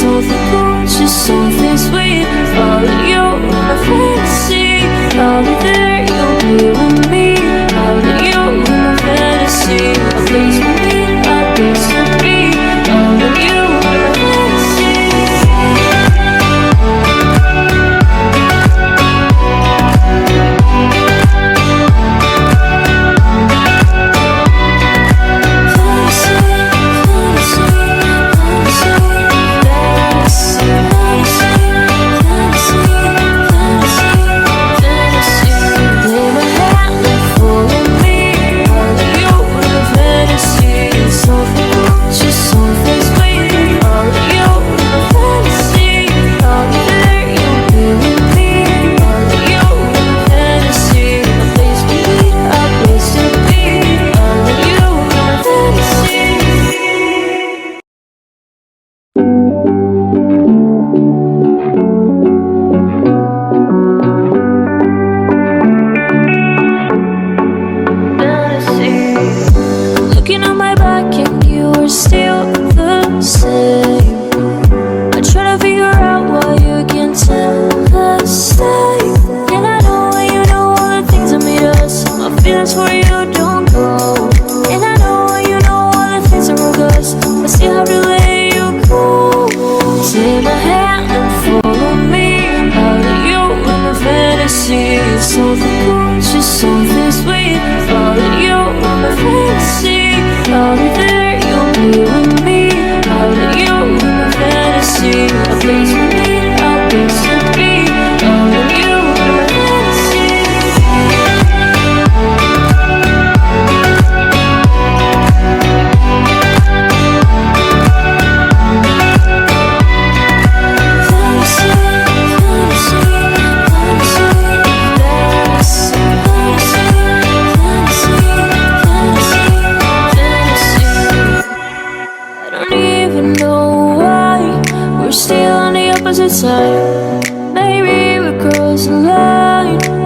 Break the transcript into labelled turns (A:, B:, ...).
A: something gorgeous, something sweet. Follow you in my fantasy. I'll be there, you'll be with me. Follow you in my fantasy. A place for me, a place to be. Follow you in my fantasy. Looking at my back and you are still the same. I try to figure out why you can't tell the same. And I know all the things that made us. My feelings for you don't go. And I know all the things that broke us. I still have to let you go. Take my hand and follow me. Out of you in my fantasy. Something gorgeous, something sweet. Follow you in my fantasy. I'll be there, you'll be with me. Out of you in my fantasy. A place for me, a place to be. Out of you in my fantasy. Opposite side. Maybe we're crossing the line.